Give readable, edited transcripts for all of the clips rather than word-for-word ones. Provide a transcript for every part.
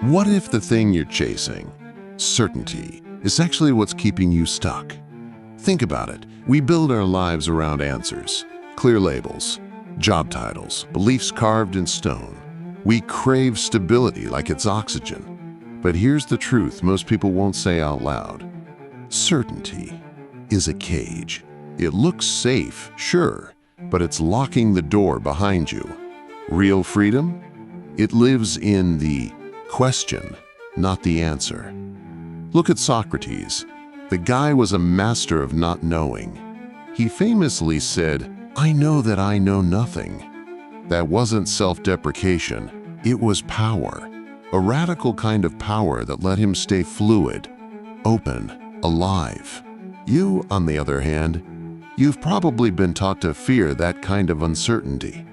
What if the thing you're chasing, certainty, is actually what's keeping you stuck? Think about it. We build our lives around answers, clear labels, job titles, beliefs carved in stone. We crave stability like it's oxygen. But here's the truth most people won't say out loud. Certainty is a cage. It looks safe, sure, but it's locking the door behind you. Real freedom? It lives in the question, not the answer. Look at Socrates. The guy was a master of not knowing. He famously said, "I know that I know nothing." That wasn't self-deprecation, it was power. A radical kind of power that let him stay fluid, open, alive. You, on the other hand, you've probably been taught to fear that kind of uncertainty,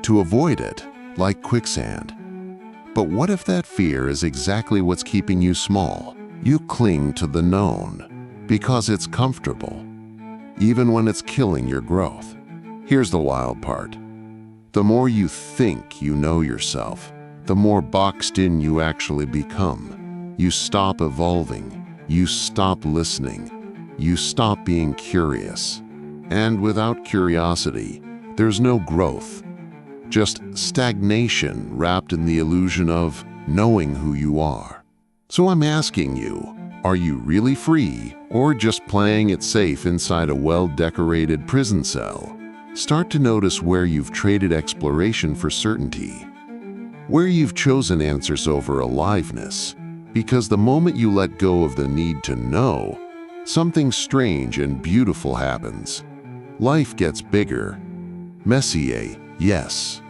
to avoid it like quicksand. But what if that fear is exactly what's keeping you small? You cling to the known because it's comfortable, even when it's killing your growth. Here's the wild part. The more you think you know yourself, the more boxed in you actually become. You stop evolving, you stop listening, you stop being curious. And without curiosity, there's no growth. Just stagnation wrapped in the illusion of knowing who you are. So I'm asking you, are you really free or just playing it safe inside a well-decorated prison cell? Start to notice where you've traded exploration for certainty, where you've chosen answers over aliveness, because the moment you let go of the need to know, something strange and beautiful happens. Life gets bigger, messier, yes,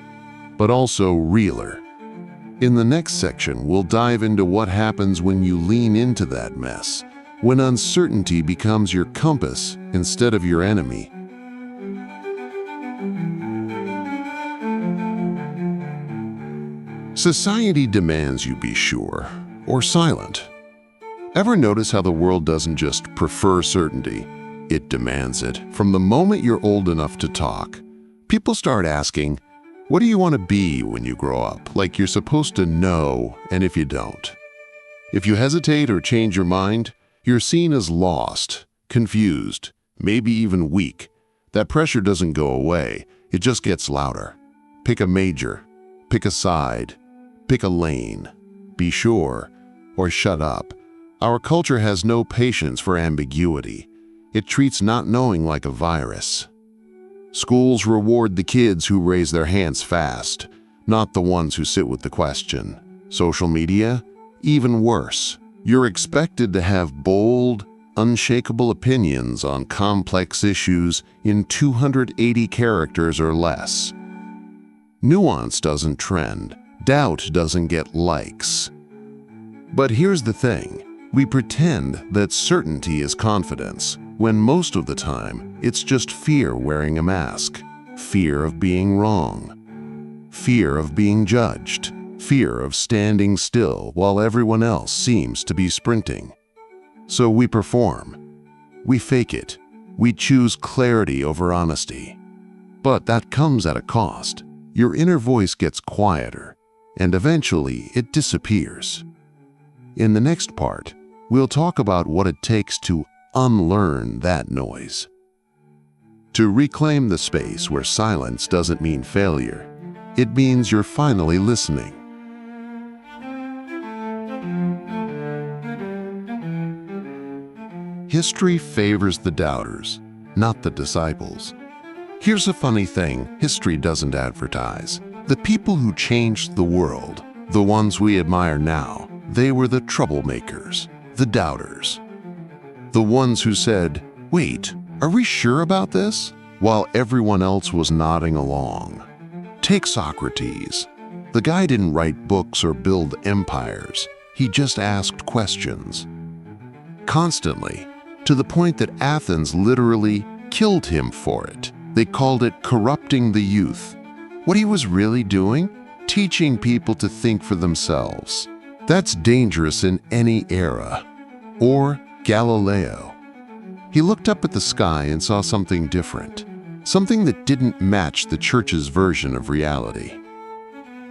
but also realer. In the next section, we'll dive into what happens when you lean into that mess, when uncertainty becomes your compass instead of your enemy. Society demands you be sure or silent. Ever notice how the world doesn't just prefer certainty? It demands it. From the moment you're old enough to talk, people start asking, what do you want to be when you grow up? Like you're supposed to know, and if you don't. If you hesitate or change your mind, you're seen as lost, confused, maybe even weak. That pressure doesn't go away, it just gets louder. Pick a major, pick a side, pick a lane, be sure, or shut up. Our culture has no patience for ambiguity. It treats not knowing like a virus. Schools reward the kids who raise their hands fast, not the ones who sit with the question. Social media? Even worse. You're expected to have bold, unshakable opinions on complex issues in 280 characters or less. Nuance doesn't trend. Doubt doesn't get likes. But here's the thing. We pretend that certainty is confidence, when most of the time it's just fear wearing a mask. Fear of being wrong. Fear of being judged. Fear of standing still while everyone else seems to be sprinting. So we perform. We fake it. We choose clarity over honesty. But that comes at a cost. Your inner voice gets quieter, and eventually it disappears. In the next part, we'll talk about what it takes to unlearn that noise. To reclaim the space where silence doesn't mean failure, it means you're finally listening. History favors the doubters, not the disciples. Here's a funny thing history doesn't advertise. The people who changed the world, the ones we admire now, they were the troublemakers, the doubters. The ones who said, wait, are we sure about this? While everyone else was nodding along. Take Socrates. The guy didn't write books or build empires. He just asked questions. Constantly, to the point that Athens literally killed him for it. They called it corrupting the youth. What he was really doing? Teaching people to think for themselves. That's dangerous in any era. Or Galileo. He looked up at the sky and saw something different. something that didn't match the church's version of reality.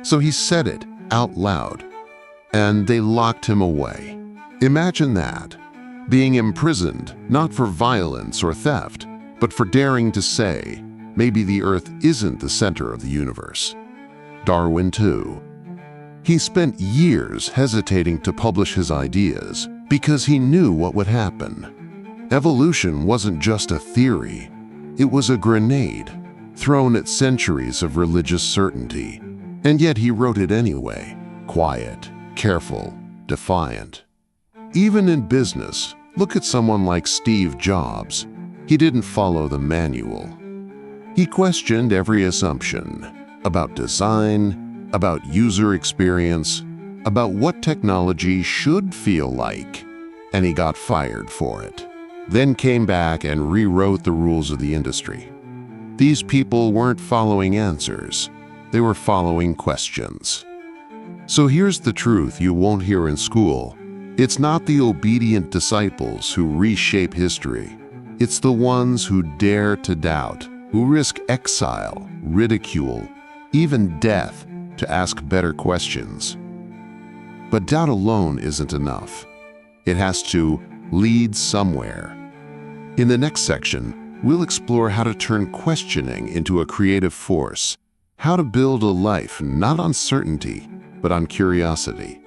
So he said it out loud, and they locked him away. Imagine that, being imprisoned not for violence or theft, but for daring to say, maybe the earth isn't the center of the universe. Darwin, too. He spent years hesitating to publish his ideas because he knew what would happen. Evolution wasn't just a theory, it was a grenade thrown at centuries of religious certainty. And yet he wrote it anyway, quiet, careful, defiant. Even in business, look at someone like Steve Jobs. He didn't follow the manual. He questioned every assumption about design, about user experience, about what technology should feel like, and he got fired for it. Then came back and rewrote the rules of the industry. These people weren't following answers, they were following questions. So here's the truth you won't hear in school. It's not the obedient disciples who reshape history. It's the ones who dare to doubt, who risk exile, ridicule, even death to ask better questions. But doubt alone isn't enough. It has to lead somewhere. In the next section, we'll explore how to turn questioning into a creative force, how to build a life not on certainty, but on curiosity.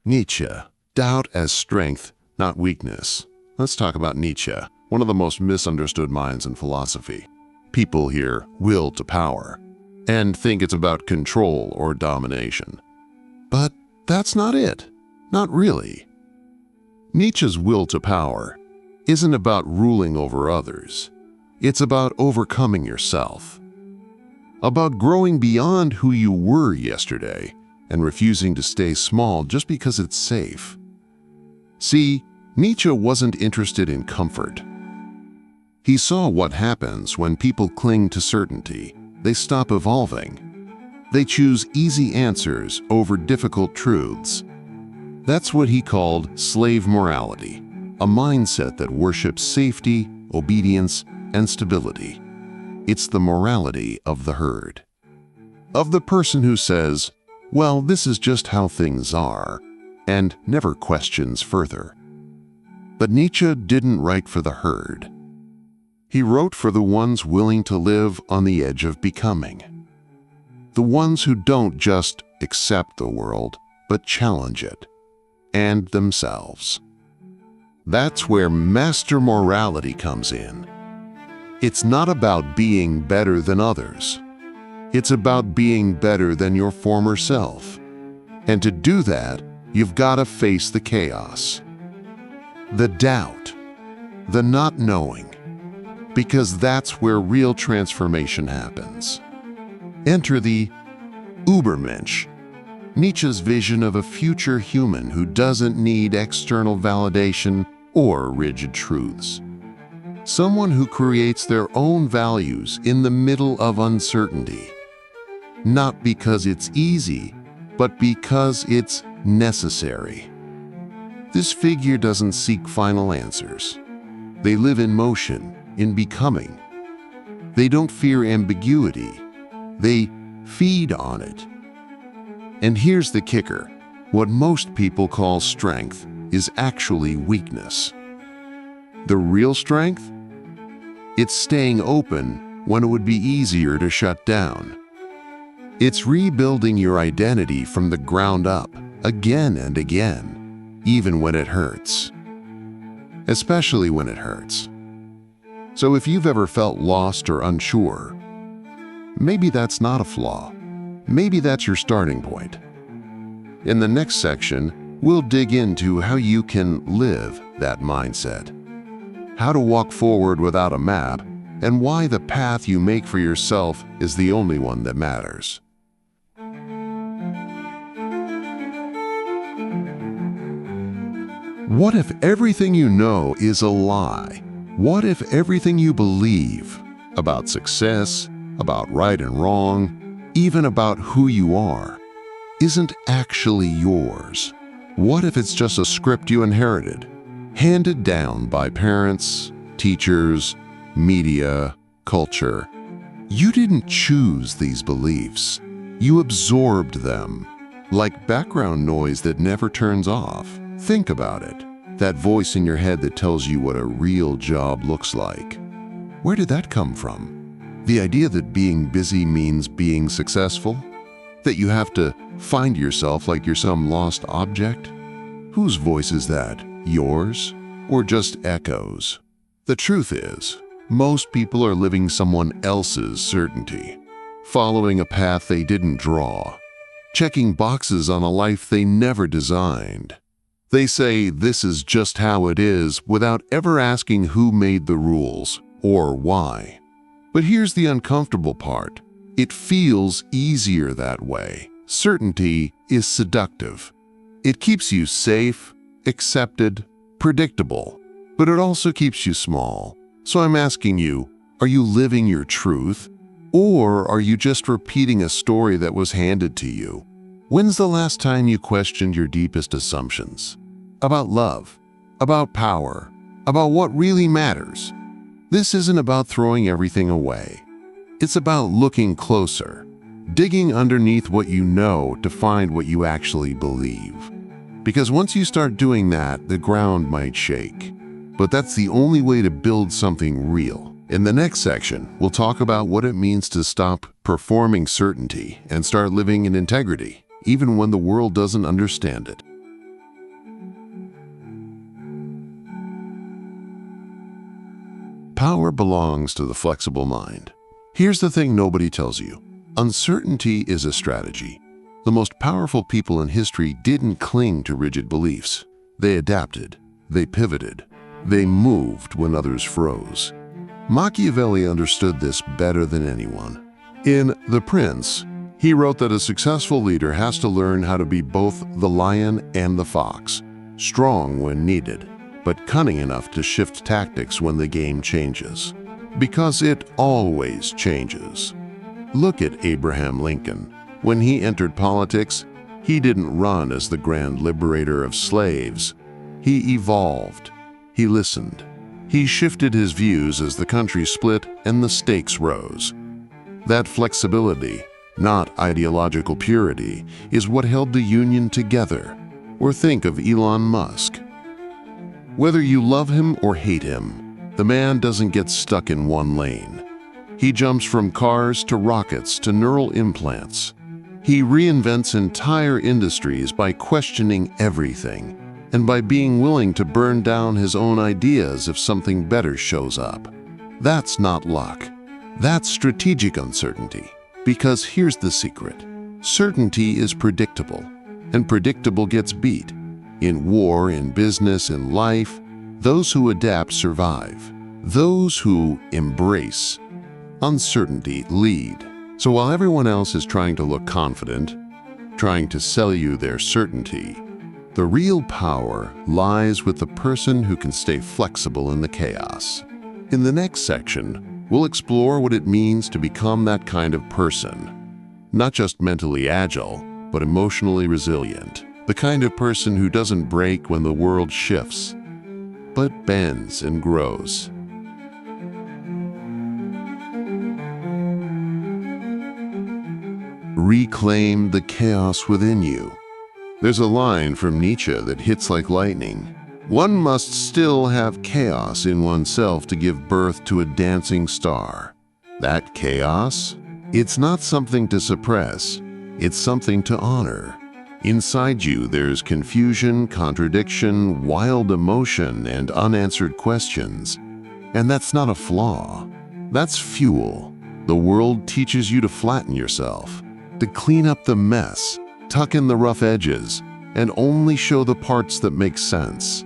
Nietzsche, doubt as strength, not weakness. Let's talk about Nietzsche, one of the most misunderstood minds in philosophy. People hear will to power and think it's about control or domination. But that's not it. Not really. Nietzsche's will to power isn't about ruling over others. It's about overcoming yourself. About growing beyond who you were yesterday and refusing to stay small just because it's safe. See, Nietzsche wasn't interested in comfort. He saw what happens when people cling to certainty. They stop evolving. They choose easy answers over difficult truths. That's what he called slave morality, a mindset that worships safety, obedience, and stability. It's the morality of the herd. Of the person who says, well, this is just how things are, and never questions further. But Nietzsche didn't write for the herd. He wrote for the ones willing to live on the edge of becoming. The ones who don't just accept the world, but challenge it, and themselves. That's where master morality comes in. It's not about being better than others. It's about being better than your former self. And to do that, you've got to face the chaos, the doubt, the not knowing, because that's where real transformation happens. Enter the Übermensch, Nietzsche's vision of a future human who doesn't need external validation or rigid truths. Someone who creates their own values in the middle of uncertainty. Not because it's easy, but because it's necessary. This figure doesn't seek final answers. They live in motion, in becoming. They don't fear ambiguity. They feed on it. And here's the kicker. What most people call strength is actually weakness. The real strength? It's staying open when it would be easier to shut down. It's rebuilding your identity from the ground up, again and again, even when it hurts. Especially when it hurts. So if you've ever felt lost or unsure, maybe that's not a flaw. Maybe that's your starting point. In the next section, we'll dig into how you can live that mindset, how to walk forward without a map, and why the path you make for yourself is the only one that matters. What if everything you know is a lie? What if everything you believe about success, about right and wrong, even about who you are, isn't actually yours? What if it's just a script you inherited? handed down by parents, teachers, media, culture. You didn't choose these beliefs. You absorbed them, like background noise that never turns off. Think about it. That voice in your head that tells you what a real job looks like. Where did that come from? The idea that being busy means being successful? That you have to find yourself like you're some lost object? Whose voice is that? Yours? Or just echoes? The truth is, most people are living someone else's certainty, following a path they didn't draw, checking boxes on a life they never designed. They say this is just how it is without ever asking who made the rules or why. But here's the uncomfortable part. It feels easier that way. Certainty is seductive. It keeps you safe, accepted, predictable, but it also keeps you small. So I'm asking you, are you living your truth? Or are you just repeating a story that was handed to you? When's the last time you questioned your deepest assumptions? About love, about power, about what really matters. This isn't about throwing everything away. It's about looking closer, digging underneath what you know to find what you actually believe. Because once you start doing that, the ground might shake. But that's the only way to build something real. In the next section, we'll talk about what it means to stop performing certainty and start living in integrity, even when the world doesn't understand it. Power belongs to the flexible mind. Here's the thing nobody tells you. Uncertainty is a strategy. The most powerful people in history didn't cling to rigid beliefs. They adapted. They pivoted. They moved when others froze. Machiavelli understood this better than anyone. In The Prince, he wrote that a successful leader has to learn how to be both the lion and the fox, strong when needed, but cunning enough to shift tactics when the game changes. Because it always changes. Look at Abraham Lincoln. When he entered politics, he didn't run as the grand liberator of slaves. He evolved. He listened. He shifted his views as the country split and the stakes rose. That flexibility, not ideological purity, is what held the Union together. Or think of Elon Musk. Whether you love him or hate him, the man doesn't get stuck in one lane. He jumps from cars to rockets to neural implants. He reinvents entire industries by questioning everything and by being willing to burn down his own ideas if something better shows up. That's not luck. That's strategic uncertainty. Because here's the secret. Certainty is predictable, and predictable gets beat. In war, in business, in life, those who adapt survive. Those who embrace uncertainty lead. So while everyone else is trying to look confident, trying to sell you their certainty, the real power lies with the person who can stay flexible in the chaos. In the next section, we'll explore what it means to become that kind of person. Not just mentally agile, but emotionally resilient. The kind of person who doesn't break when the world shifts, but bends and grows. Reclaim the chaos within you. There's a line from Nietzsche that hits like lightning. One must still have chaos in oneself to give birth to a dancing star. That chaos? It's not something to suppress. It's something to honor. Inside you, there's confusion, contradiction, wild emotion, and unanswered questions. And that's not a flaw. That's fuel. The world teaches you to flatten yourself, to clean up the mess, tuck in the rough edges, and only show the parts that make sense.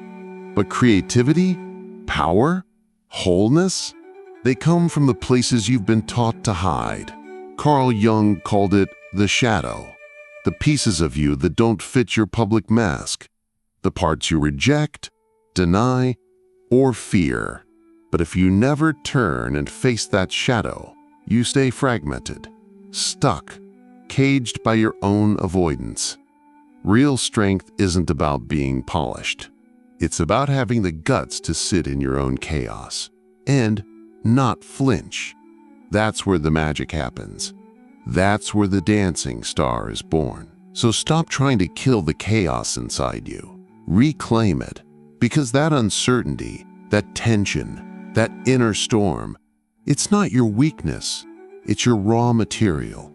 But creativity, power, wholeness, they come from the places you've been taught to hide. Carl Jung called it the shadow. The pieces of you that don't fit your public mask. The parts you reject, deny, or fear. But if you never turn and face that shadow, you stay fragmented, stuck, caged by your own avoidance. Real strength isn't about being polished. It's about having the guts to sit in your own chaos and not flinch. That's where the magic happens. That's where the dancing star is born. So stop trying to kill the chaos inside you. Reclaim it, because that uncertainty, that tension, that inner storm, it's not your weakness, it's your raw material.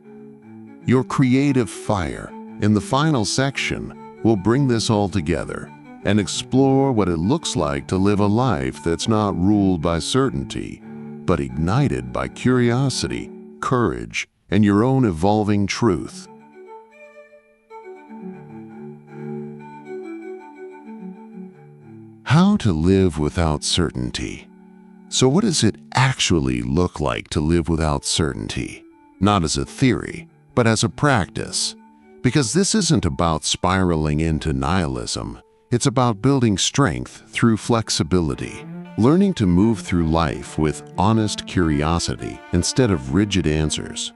Your creative fire in the final section will bring this all together and explore what it looks like to live a life that's not ruled by certainty, but ignited by curiosity, courage, and your own evolving truth. How to live without certainty. So what does it actually look like to live without certainty? Not as a theory, but as a practice. Because this isn't about spiraling into nihilism. It's about building strength through flexibility, learning to move through life with honest curiosity instead of rigid answers.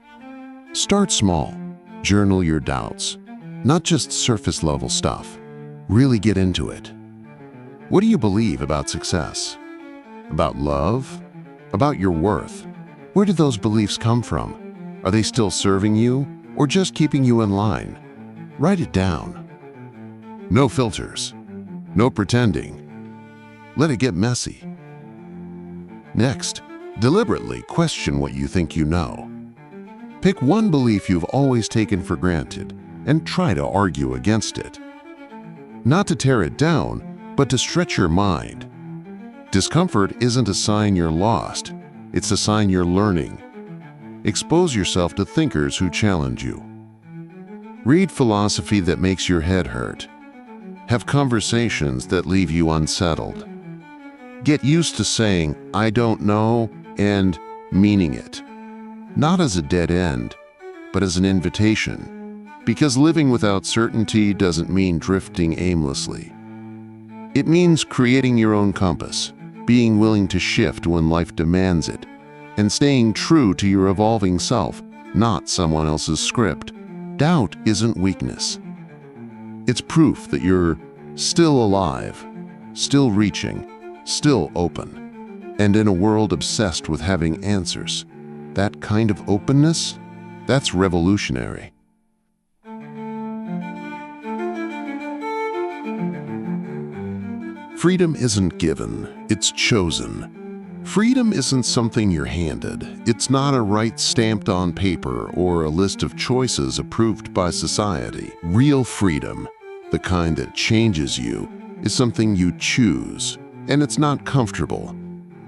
Start small. Journal your doubts. Not just surface-level stuff. Really get into it. What do you believe about success? About love? About your worth? Where did those beliefs come from? Are they still serving you or just keeping you in line? Write it down. No filters. No pretending. Let it get messy. Next, deliberately question what you think you know. Pick one belief you've always taken for granted and try to argue against it. Not to tear it down, but to stretch your mind. Discomfort isn't a sign you're lost, it's a sign you're learning. Expose yourself to thinkers who challenge you. Read philosophy that makes your head hurt. Have conversations that leave you unsettled. Get used to saying, "I don't know," and meaning it. Not as a dead end, but as an invitation. Because living without certainty doesn't mean drifting aimlessly. It means creating your own compass, being willing to shift when life demands it, and staying true to your evolving self, not someone else's script. Doubt isn't weakness. It's proof that you're still alive, still reaching, still open. And in a world obsessed with having answers, that kind of openness, that's revolutionary. Freedom isn't given, it's chosen. Freedom isn't something you're handed. It's not a right stamped on paper or a list of choices approved by society. Real freedom, the kind that changes you, is something you choose, and it's not comfortable.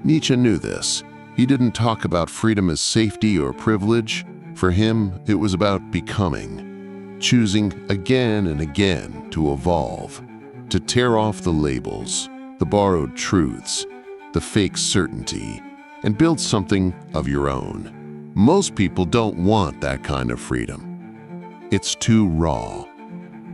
Nietzsche knew this. He didn't talk about freedom as safety or privilege. For him, it was about becoming, choosing again and again to evolve, to tear off the labels, the borrowed truths, the fake certainty, and build something of your own. Most people don't want that kind of freedom. It's too raw,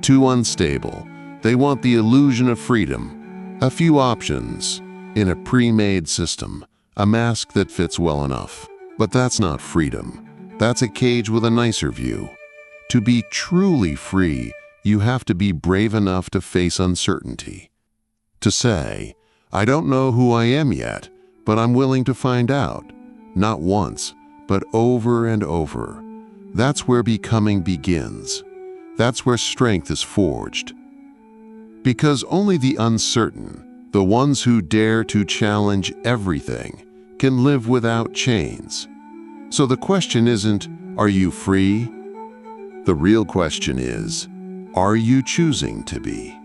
too unstable. They want the illusion of freedom, a few options in a pre-made system, a mask that fits well enough. But that's not freedom. That's a cage with a nicer view. To be truly free, you have to be brave enough to face uncertainty. To say, "I don't know who I am yet, but I'm willing to find out." Not once, but over and over. That's where becoming begins. That's where strength is forged. Because only the uncertain, the ones who dare to challenge everything, can live without chains. So the question isn't, are you free? The real question is, are you choosing to be?